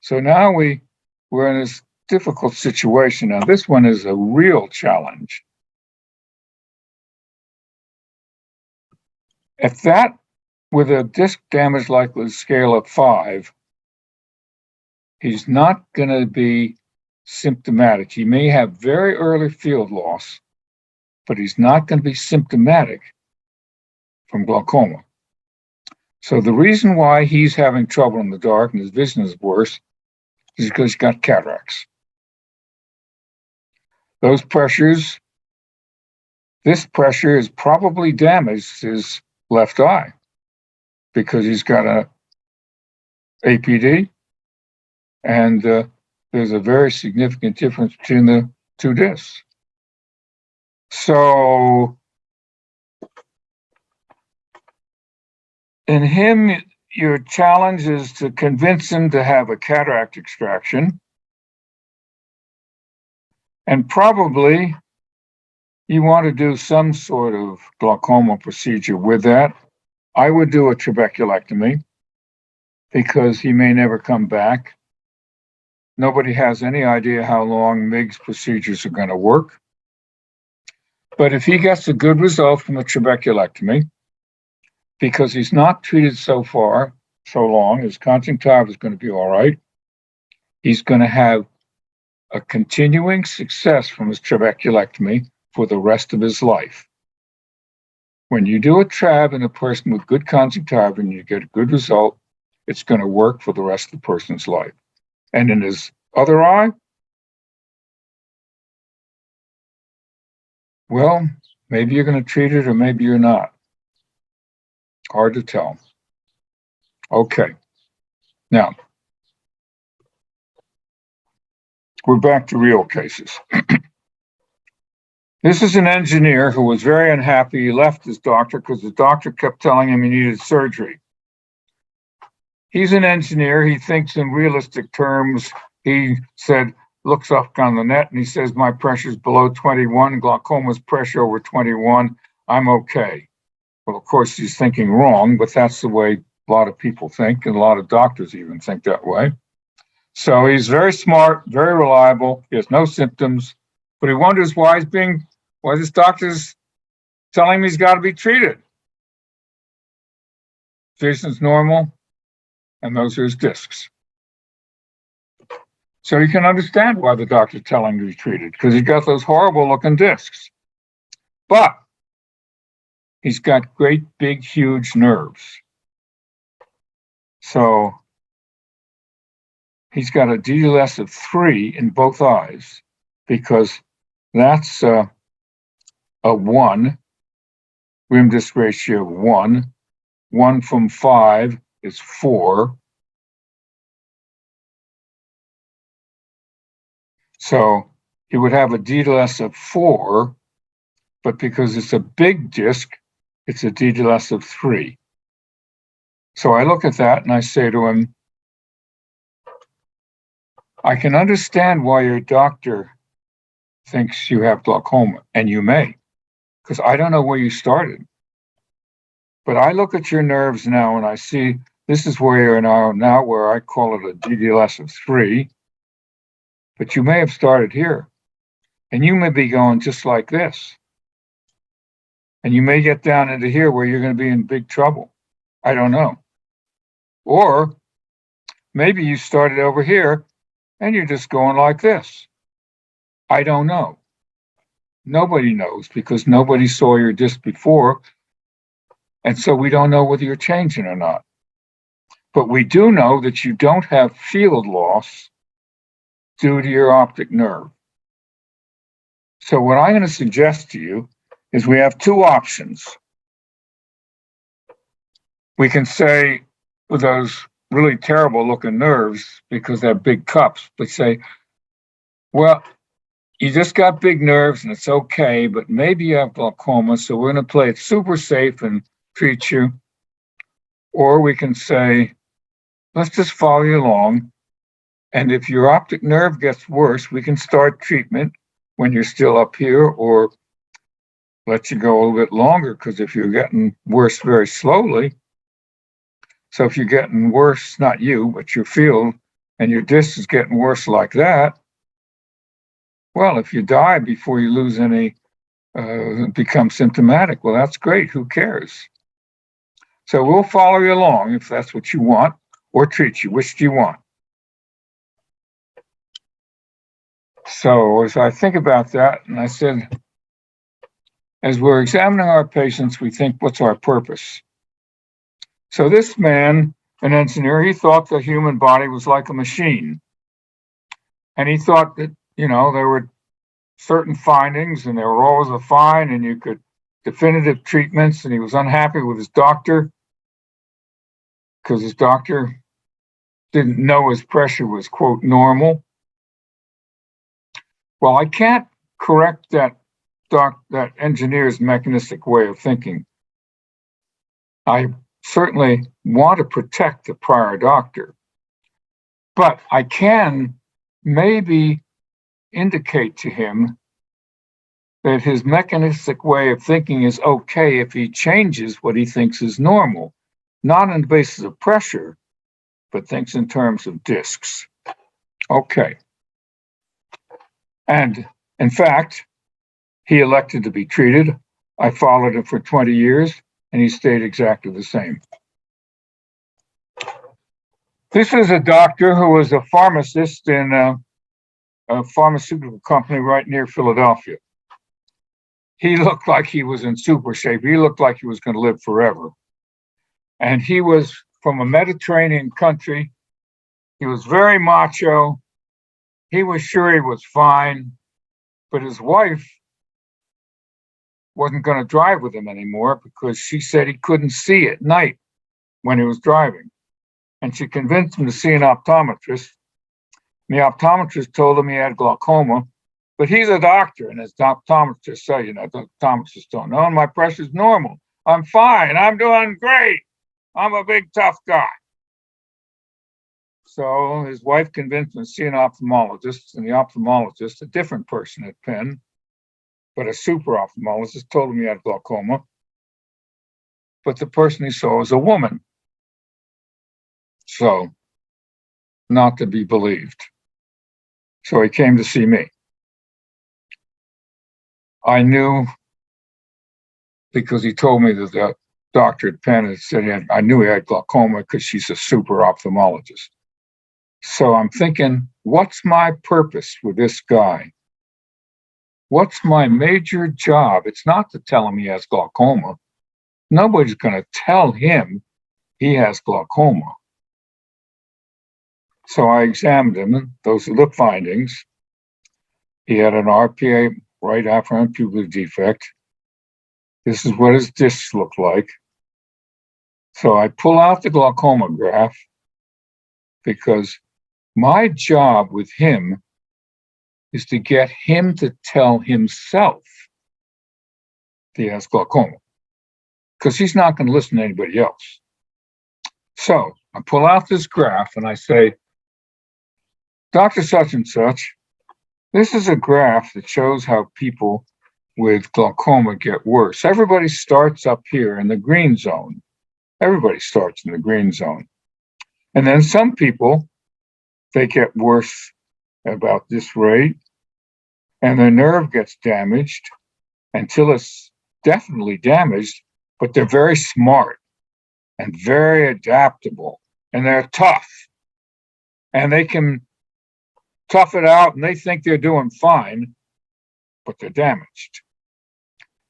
So now we're in this difficult situation. Now this one is a real challenge. If that, with a disc damage like the scale of 5, he's not going to be symptomatic. He may have very early field loss, but he's not going to be symptomatic from glaucoma. So the reason why he's having trouble in the dark and his vision is worse is because he's got cataracts. Those pressures, this pressure has probably damaged his left eye because he's got a APD, and there's a very significant difference between the two discs. So in him, your challenge is to convince him to have a cataract extraction, and probably you want to do some sort of glaucoma procedure with that. I would do a trabeculectomy because he may never come back. Nobody has any idea how long MIGS procedures are going to work. But if he gets a good result from a trabeculectomy, because he's not treated so long, his conjunctiva is going to be all right. He's going to have a continuing success from his trabeculectomy for the rest of his life. When you do a trab in a person with good conjunctiva and you get a good result, it's going to work for the rest of the person's life. And in his other eye, well, maybe you're going to treat it or maybe you're not. Hard to tell. Okay. Now, we're back to real cases. This is an engineer who was very unhappy. He left his doctor because the doctor kept telling him he needed surgery. He's an engineer. He thinks in realistic terms. He said, looks up on the net and he says, my pressure's below 21, glaucoma's pressure over 21. I'm okay. Well, of course, he's thinking wrong, but that's the way a lot of people think, and a lot of doctors even think that way. So he's very smart, very reliable. He has no symptoms, but he wonders why this doctor's telling him he's got to be treated. Vision's normal, and those are his discs. So you can understand why the doctor's telling him to be treated, because he's got those horrible looking discs. But he's got great, big, huge nerves. So he's got a DDLS of 3 in both eyes, because that's a 1, rim disc ratio of 1. 1 from 5 is 4. So he would have a DDLS of 4, but because it's a big disc, it's a DDLS of 3. So I look at that and I say to him, I can understand why your doctor thinks you have glaucoma, and you may, because I don't know where you started. But I look at your nerves now and I see this is where you're now where I call it a DDLS of 3, but you may have started here, and you may be going just like this. And you may get down into here where you're going to be in big trouble. I don't know. Or maybe you started over here and you're just going like this. I don't know. Nobody knows because nobody saw your disc before. And so we don't know whether you're changing or not. But we do know that you don't have field loss due to your optic nerve. So what I'm going to suggest to you is we have two options. We can say with those really terrible looking nerves, because they're big cups, we say, well, you just got big nerves and it's okay, but maybe you have glaucoma, so we're going to play it super safe and treat you. Or we can say, let's just follow you along. And if your optic nerve gets worse, we can start treatment when you're still up here, or let you go a little bit longer, because if you're getting worse very slowly, so if you're getting worse, not you, but your field, and your disc is getting worse like that, well, if you die before you lose any, become symptomatic, well, that's great. Who cares? So we'll follow you along if that's what you want, or treat you. Which do you want? So as I think about that, and I said, as we're examining our patients, we think, what's our purpose? So this man, an engineer, he thought the human body was like a machine. And he thought that, there were certain findings and there were always a fine and you could definitive treatments, and he was unhappy with his doctor because his doctor didn't know his pressure was, quote, normal. Well, I can't correct that engineer's mechanistic way of thinking. I certainly want to protect the prior doctor, but I can maybe indicate to him that his mechanistic way of thinking is okay if he changes what he thinks is normal, not on the basis of pressure, but thinks in terms of discs. Okay. And in fact, he elected to be treated. I followed him for 20 years, and he stayed exactly the same. This is a doctor who was a pharmacist in a pharmaceutical company right near Philadelphia. He looked like he was in super shape. He looked like he was going to live forever. And he was from a Mediterranean country. He was very macho. He was sure he was fine, but his wife wasn't going to drive with him anymore because she said he couldn't see at night when he was driving. And she convinced him to see an optometrist. And the optometrist told him he had glaucoma, but he's a doctor, and as optometrists say, the optometrists don't know, and my pressure's normal. I'm fine. I'm doing great. I'm a big, tough guy. So his wife convinced him to see an ophthalmologist, and the ophthalmologist, a different person at Penn, but a super ophthalmologist, told him he had glaucoma. But the person he saw was a woman. So, not to be believed. So he came to see me. I knew, because he told me that the doctor at Penn had said I knew he had glaucoma because she's a super ophthalmologist. So I'm thinking, what's my purpose with this guy? What's my major job? It's not to tell him he has glaucoma. Nobody's going to tell him he has glaucoma. So I examined him, and those are the findings. He had an RPA, right afferent pupillary defect. This is what his discs look like. So I pull out the glaucoma graph because my job with him is to get him to tell himself he has glaucoma, because he's not going to listen to anybody else. So I pull out this graph and I say, Dr. Such and Such, this is a graph that shows how people with glaucoma get worse. Everybody starts up here in the green zone. Everybody starts in the green zone. And then some people, they get worse about this rate, and the nerve gets damaged until it's definitely damaged, but they're very smart and very adaptable, and they're tough, and they can tough it out, and they think they're doing fine, but they're damaged.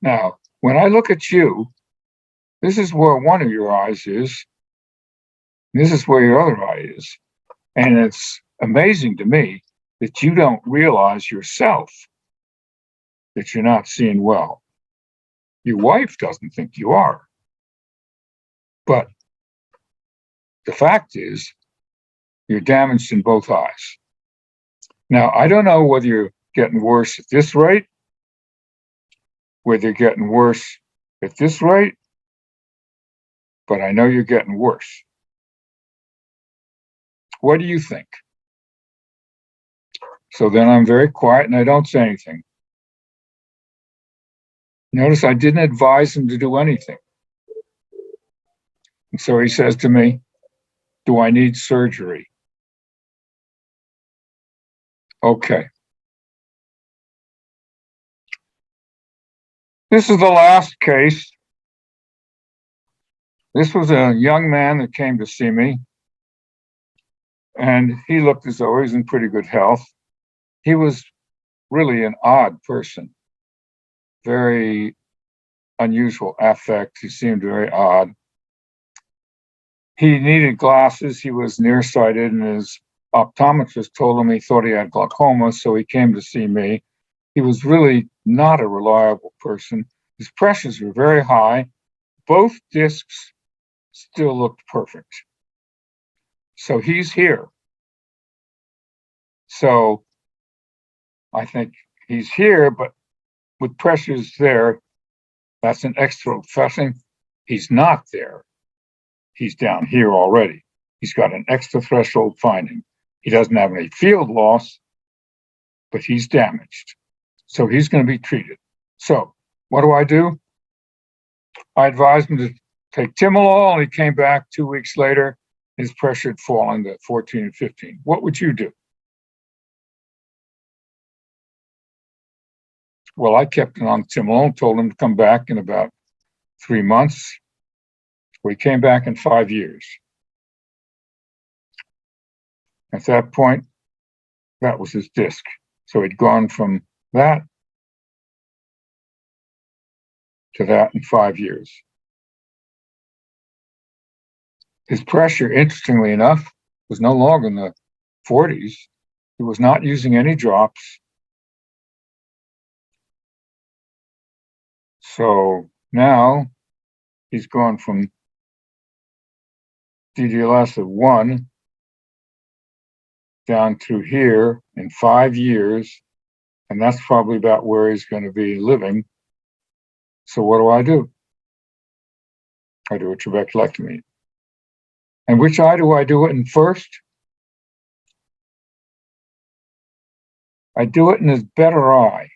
Now, when I look at you, this is where one of your eyes is. This is where your other eye is. And it's amazing to me that you don't realize yourself that you're not seeing well. Your wife doesn't think you are. But the fact is, you're damaged in both eyes. Now, I don't know whether you're getting worse at this rate, whether you're getting worse at this rate, but I know you're getting worse. What do you think? So then I'm very quiet and I don't say anything. Notice I didn't advise him to do anything. And so he says to me, do I need surgery? Okay. This is the last case. This was a young man that came to see me, and he looked as though he was in pretty good health. He was really an odd person, very unusual affect. He seemed very odd. He needed glasses. He was nearsighted, and his optometrist told him he thought he had glaucoma, so he came to see me. He was really not a reliable person. His pressures were very high. Both discs still looked perfect. So he's here. So I think he's here, but with pressures there, that's an extra threshold. He's not there. He's down here already. He's got an extra threshold finding. He doesn't have any field loss, but he's damaged. So he's going to be treated. So what do? I advised him to take timolol, and he came back 2 weeks later. His pressure had fallen to 14 and 15. What would you do? Well, I kept him on timolol, told him to come back in about 3 months. We came back in 5 years. At that point, that was his disc. So he'd gone from that to that in 5 years. His pressure, interestingly enough, was no longer in the 40s. He was not using any drops. So now he's gone from DDLS of 1 down to here in 5 years, and that's probably about where he's going to be living. So what do? I do a trabeculectomy. And which eye do I do it in first? I do it in his better eye.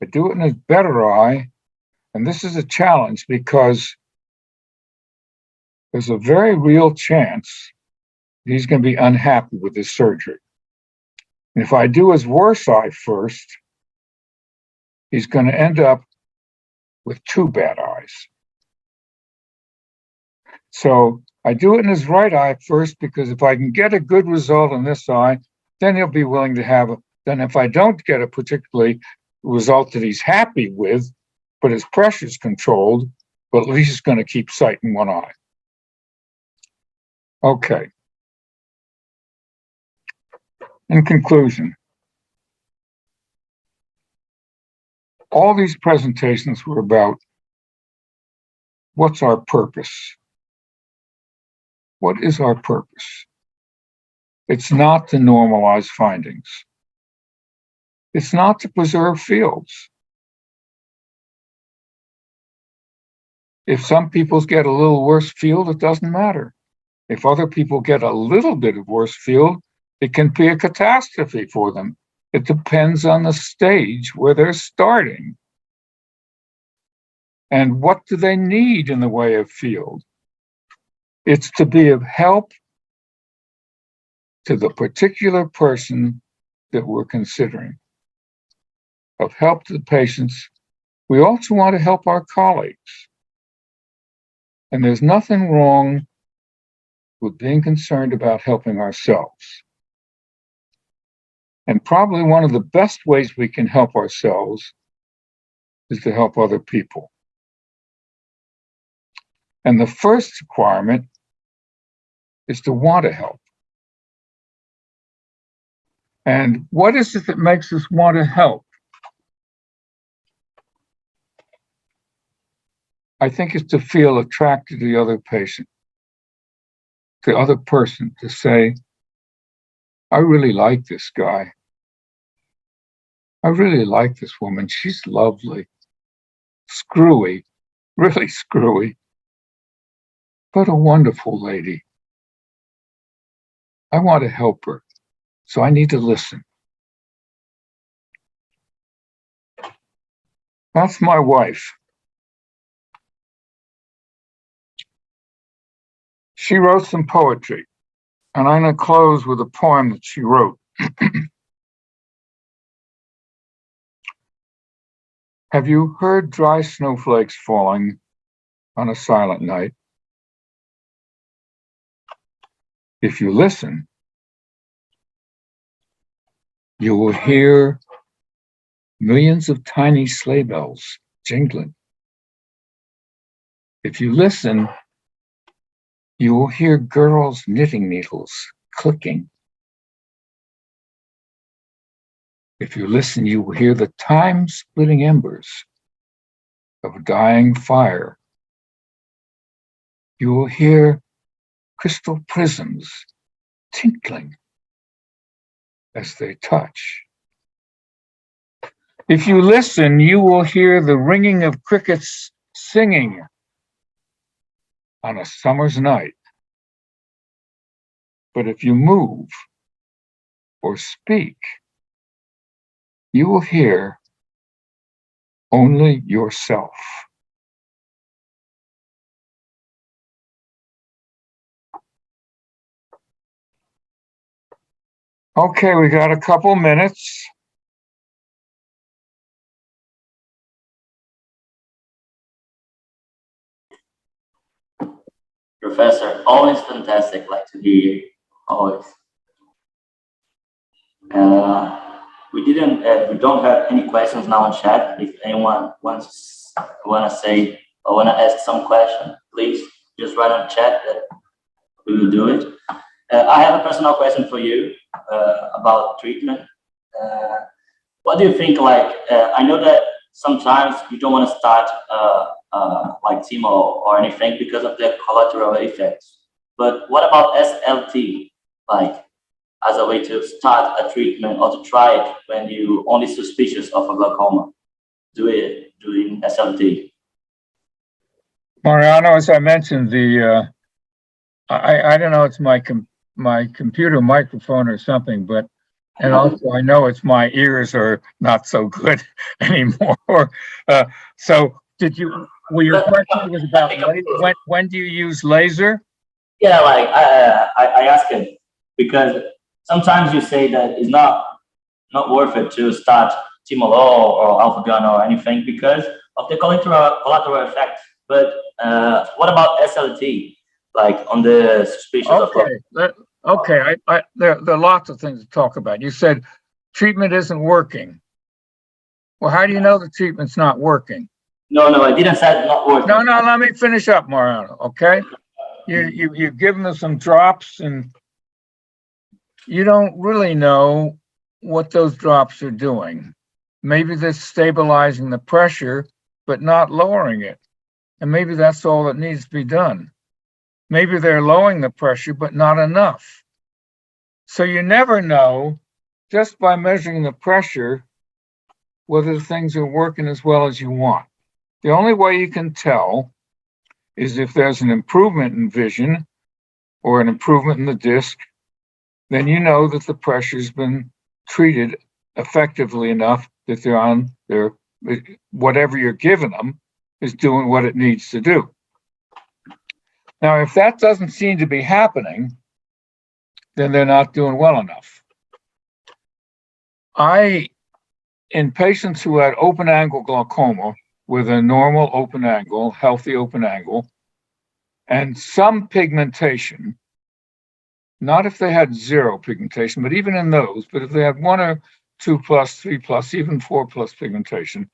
I do it in his better eye, and this is a challenge because there's a very real chance he's going to be unhappy with his surgery. And if I do his worse eye first, he's going to end up with 2 bad eyes. So I do it in his right eye first, because if I can get a good result in this eye, then he'll be willing to have then if I don't get a particularly result that he's happy with, but his pressure's controlled, but at least he's going to keep sight in one eye. Okay. In conclusion, all these presentations were about what's our purpose? What is our purpose? It's not to normalize findings. It's not to preserve fields. If some people get a little worse field, it doesn't matter. If other people get a little bit of worse field, it can be a catastrophe for them. It depends on the stage where they're starting. And what do they need in the way of field? It's to be of help to the particular person that we're considering, of help to the patients. We also want to help our colleagues. And there's nothing wrong with being concerned about helping ourselves. And probably one of the best ways we can help ourselves is to help other people. And the first requirement is to want to help. And what is it that makes us want to help? I think it's to feel attracted to the other patient, the other person, to say, I really like this guy. I really like this woman. She's lovely, screwy, really screwy, but a wonderful lady. I want to help her, so I need to listen. That's my wife. She wrote some poetry, and I'm going to close with a poem that she wrote. Have you heard dry snowflakes falling on a silent night? If you listen, you will hear millions of tiny sleigh bells jingling. If you listen, you will hear girls' knitting needles clicking. If you listen, you will hear the time-splitting embers of a dying fire. You will hear crystal prisms tinkling as they touch. If you listen, you will hear the ringing of crickets singing on a summer's night. But if you move or speak, you will hear only yourself. Okay, we got a couple minutes. Professor, always fantastic. Like to hear you. Always. We don't have any questions now on chat. If anyone wanna say or wanna ask some question, please just write on chat that we will do it. I have a personal question for you about treatment. What do you think? Like, I know that sometimes you don't want to start like chemo or anything because of the collateral effects. But what about SLT? Like, as a way to start a treatment or to try it when you only suspicious of a glaucoma, doing SLT. Mariano, as I mentioned, I don't know, it's my computer microphone or something, but, and also I know it's my ears are not so good anymore. So well, your question was about when do you use laser? Yeah, like I asked him because sometimes you say that it's not worth it to start Timolol or alpha-gun or anything because of the collateral effect. But what about SLT? Like on the suspicion of okay. There are lots of things to talk about. You said treatment isn't working. Well, how do you know the treatment's not working? No, I didn't say it's not working. No, let me finish up, Mariano. Okay, you've given them some drops, and you don't really know what those drops are doing. Maybe they're stabilizing the pressure, but not lowering it, and maybe that's all that needs to be done. Maybe they're lowering the pressure, but not enough. So you never know just by measuring the pressure whether things are working as well as you want. The only way you can tell is if there's an improvement in vision or an improvement in the disc, then you know that the pressure's been treated effectively enough that they're on their, whatever you're giving them is doing what it needs to do. Now, if that doesn't seem to be happening, then they're not doing well enough. In patients who had open angle glaucoma with a normal open angle, healthy open angle, and some pigmentation, not if they had zero pigmentation, but even in those, but if they had 1 or 2 plus, 3 plus, even 4 plus pigmentation,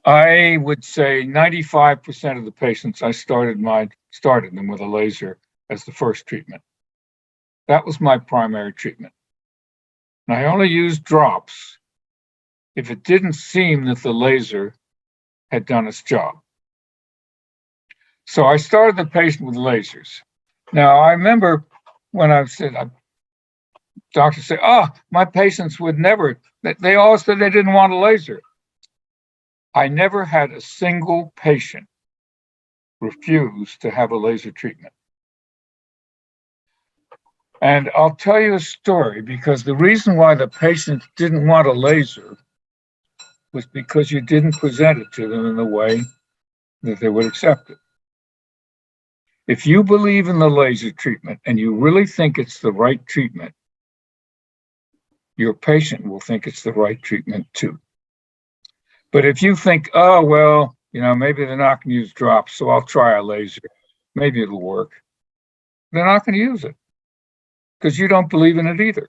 I would say 95% of the patients I started them with a laser as the first treatment. That was my primary treatment. And I only used drops if it didn't seem that the laser had done its job. So I started the patient with lasers. Now, I remember when I said, doctors say, my patients would never, they all said they didn't want a laser. I never had a single patient refuse to have a laser treatment. And I'll tell you a story, because the reason why the patients didn't want a laser was because you didn't present it to them in the way that they would accept it. If you believe in the laser treatment and you really think it's the right treatment, your patient will think it's the right treatment too. But if you think, maybe they're not going to use drops, so I'll try a laser, maybe it'll work, they're not going to use it because you don't believe in it either.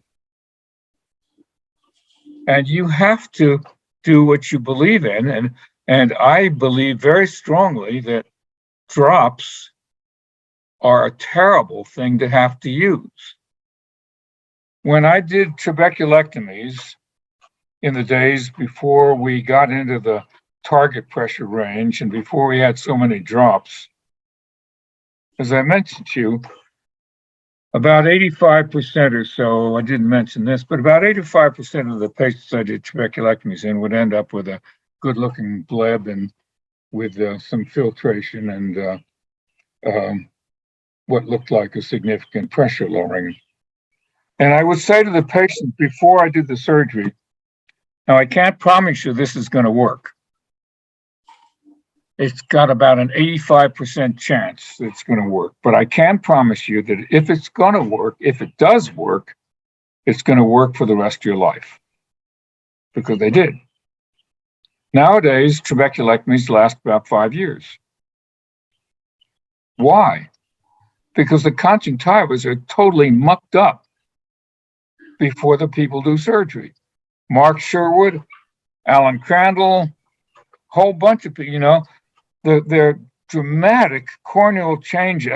And you have to do what you believe in. And I believe very strongly that drops are a terrible thing to have to use. When I did trabeculectomies in the days before we got into the target pressure range and before we had so many drops, as I mentioned to you, about 85% or so, I didn't mention this, but about 85% of the patients I did trabeculectomies in would end up with a good-looking bleb and with some filtration and what looked like a significant pressure lowering. And I would say to the patient before I did the surgery, now I can't promise you this is going to work. It's got about an 85% chance that it's going to work. But I can promise you that if it's going to work, if it does work, it's going to work for the rest of your life. Because they did. Nowadays, trabeculectomies last about 5 years. Why? Because the conjunctivas are totally mucked up before the people do surgery. Mark Sherwood, Alan Crandall, whole bunch of people, you know, their dramatic corneal change,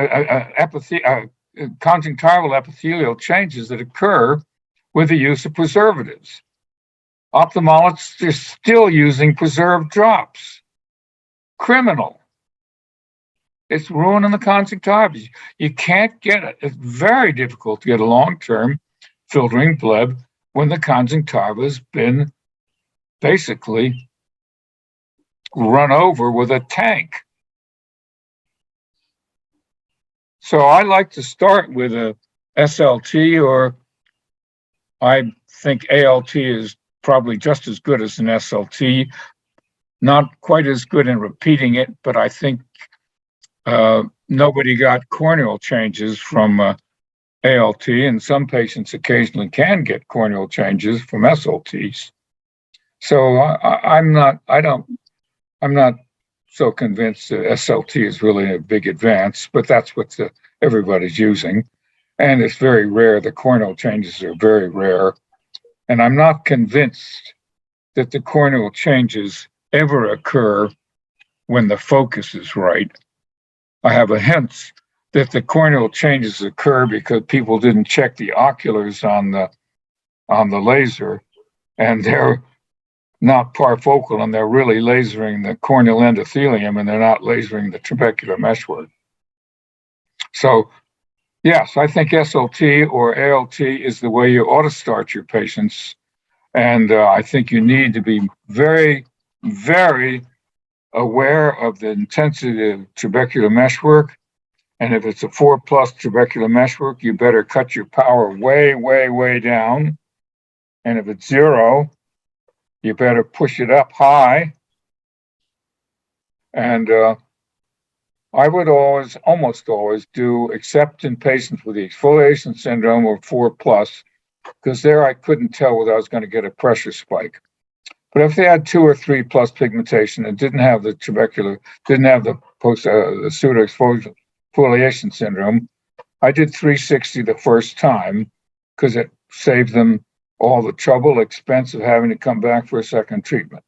conjunctival epithelial changes that occur with the use of preservatives. Ophthalmologists are still using preserved drops. Criminal. It's ruining the conjunctiva. You can't get it. It's very difficult to get a long-term filtering bleb when the conjunctiva has been basically run over with a tank. So I like to start with a SLT, or I think ALT is probably just as good as an SLT. Not quite as good in repeating it, but I think nobody got corneal changes from ALT, and some patients occasionally can get corneal changes from SLTs. So I'm not so convinced that SLT is really a big advance, but that's what everybody's using. And it's very rare. The corneal changes are very rare. And I'm not convinced that the corneal changes ever occur when the focus is right. I have a hint that the corneal changes occur because people didn't check the oculars on the laser, and they're not parfocal, and they're really lasering the corneal endothelium, and they're not lasering the trabecular meshwork. So, yes, I think SLT or ALT is the way you ought to start your patients. And I think you need to be very, very aware of the intensity of trabecular meshwork. And if it's a 4+ trabecular meshwork, you better cut your power way, way, way down. And if it's 0, you better push it up high. And I would almost always do, except in patients with the exfoliation syndrome or 4+, because there I couldn't tell whether I was going to get a pressure spike. But if they had 2 or 3+ pigmentation and didn't have the trabecular, didn't have the pseudo exfoliation syndrome, I did 360 the first time because it saved them all the trouble, expense of having to come back for a second treatment.